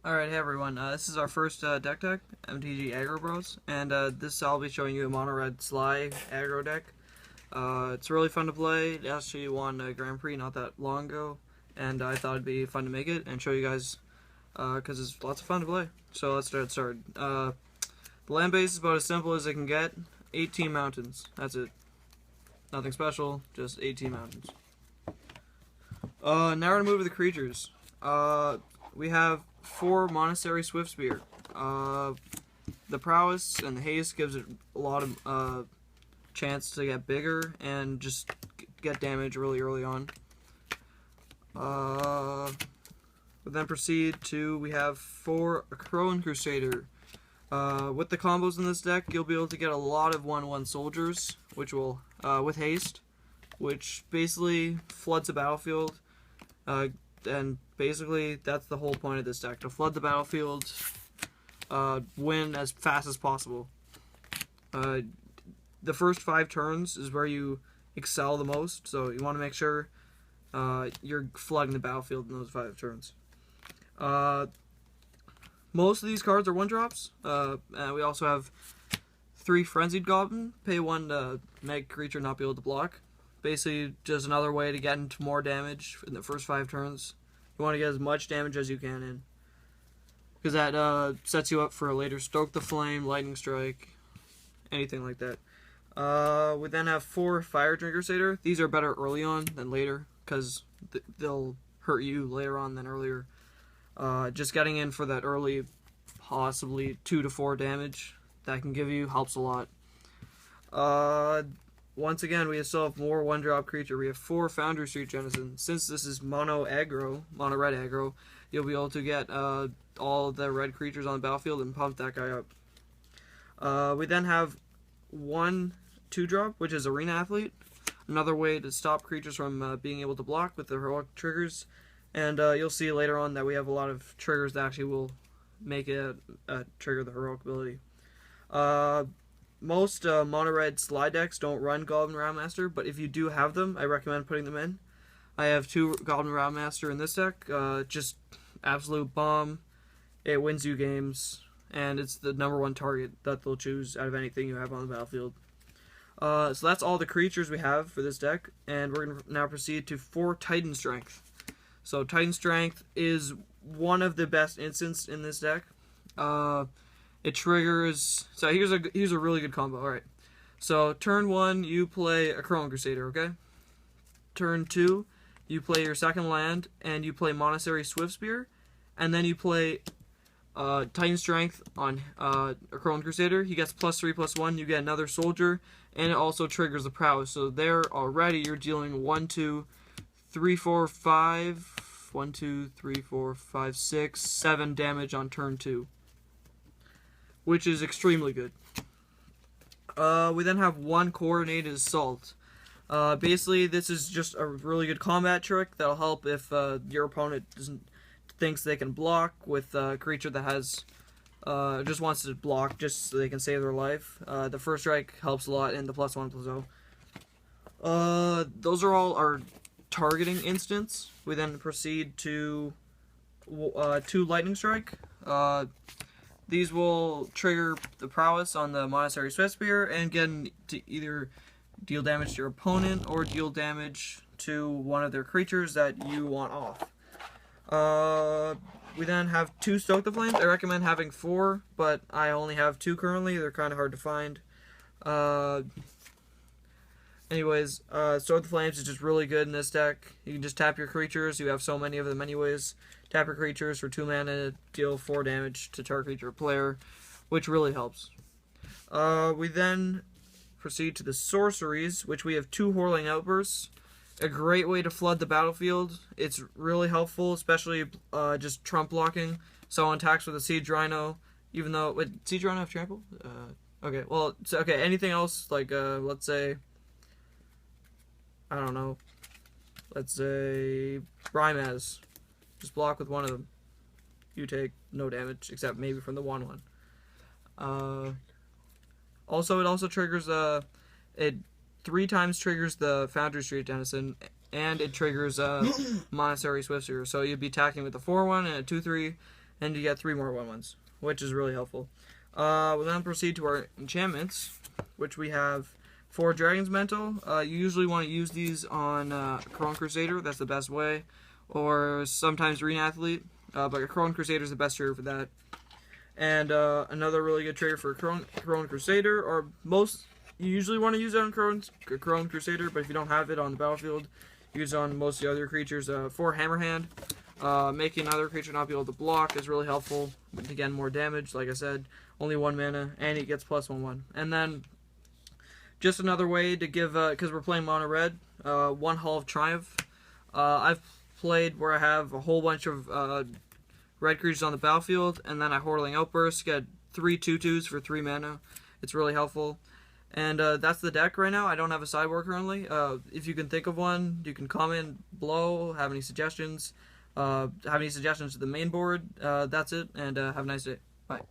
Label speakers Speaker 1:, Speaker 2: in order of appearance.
Speaker 1: Alright, hey everyone, this is our first deck tech, MTG Aggro Bros, and this I'll be showing you a mono red Sly aggro deck. It's really fun to play. It actually won a Grand Prix not that long ago, and I thought it'd be fun to make it and show you guys because it's lots of fun to play. So let's get started. The land base is about as simple as it can get. 18 mountains, that's it. Nothing special, just 18 mountains. Now we're gonna move to the creatures. We have 4 Monastery Swiftspear. The prowess and the haste gives it a lot of chance to get bigger and just get damage really early on. We then proceed to, we have 4 Aggro Crusader. With the combos in this deck, you'll be able to get a lot of 1/1 soldiers, which will, with haste, which basically floods the battlefield. And basically, that's the whole point of this deck, to flood the battlefield, win as fast as possible. The first 5 turns is where you excel the most, so you want to make sure you're flooding the battlefield in those 5 turns. Most of these cards are 1-drops. And we also have 3 Frenzied Goblin. Pay 1 to make creature not be able to block. Basically, just another way to get into more damage in the first 5 turns. You want to get as much damage as you can in, because that sets you up for a later Stoke the Flame, Lightning Strike, anything like that. We then have 4 Fire Drinker Satyr. These are better early on than later, because they'll hurt you later on than earlier. Just getting in for that early, possibly 2 to 4 damage that can give you helps a lot. Once again, we still have more 1-drop creature. We have 4 Foundry Street Genesis. Since this is mono red aggro, you'll be able to get all the red creatures on the battlefield and pump that guy up. We then have 1 2-drop, which is Arena Athlete. Another way to stop creatures from being able to block with the heroic triggers. And you'll see later on that we have a lot of triggers that actually will make it trigger the heroic ability. Most mono-red slide decks don't run Goblin Roundmaster, but if you do have them, I recommend putting them in. I have 2 Goblin Roundmaster in this deck. Just absolute bomb. It wins you games, and it's the #1 target that they'll choose out of anything you have on the battlefield. So that's all the creatures we have for this deck, and we're going to now proceed to 4 Titan Strength. So Titan Strength is one of the best instants in this deck. It triggers. So here's a really good combo. All right. So turn 1, you play a Aggro Crusader. Okay. Turn 2, you play your second land, and you play Monastery Swiftspear, and then you play Titan Strength on Aggro Crusader. He gets +3/+1. You get another soldier, and it also triggers the prowess. So there already you're dealing 1, 2, 3, 4, 5. 1, 2, 3, 4, 5, 6, 7 damage on turn 2. Which is extremely good. We then have 1 Coordinated Assault. Basically, this is just a really good combat trick that'll help if your opponent thinks they can block with a creature that has just wants to block just so they can save their life. The first strike helps a lot in the +1/+0. Those are all our targeting instants. We then proceed to 2 Lightning Strike. These will trigger the prowess on the Monastery Swiftspear and get to either deal damage to your opponent or deal damage to one of their creatures that you want off. We then have 2 Stoke the Flames. I recommend having 4, but I only have 2 currently. They're kind of hard to find. Anyways, Stoke the Flames is just really good in this deck. You can just tap your creatures. You have so many of them anyways. Tap your creatures for 2 mana, deal 4 damage to target creature or player, which really helps. We then proceed to the sorceries, which we have 2 Whirling Outbursts. A great way to flood the battlefield. It's really helpful, especially just trump blocking. Someone attacks with a Siege Rhino, even though... Wait, Siege Rhino have trample? Okay, well, okay, anything else, like, let's say... I don't know. Let's say... Rymaz. Just block with 1 of them. You take no damage, except maybe from the 1/1. Also, it also triggers it 3 times triggers the Foundry Street Denizen, and it triggers Monastery Swiftspear. So you'd be attacking with the 4/1 and a 2/3, and you get 3 more 1/1s, which is really helpful. We'll then proceed to our enchantments, which we have 4 Dragon's Mental. You usually want to use these on Crone Crusader, that's the best way, or sometimes Arena Athlete, but Crone Crusader is the best trigger for that. And another really good trigger for Crone Crusader, or you usually want to use it on Crone Crusader, but if you don't have it on the battlefield, use it on most of the other creatures. 4 Hammerhand, making another creature not be able to block is really helpful. Again, more damage, like I said, only 1 mana, and it gets +1/1. And then, just another way to give, because we're playing mono red, 1 Hall of Triumph. I've played where I have a whole bunch of red creatures on the battlefield, and then I Hordeling Outburst, get 3 2/2s for 3 mana. It's really helpful. And that's the deck right now. I don't have a sideboard currently. If you can think of one, you can comment below, have any suggestions. To the main board. That's it, and have a nice day. Bye.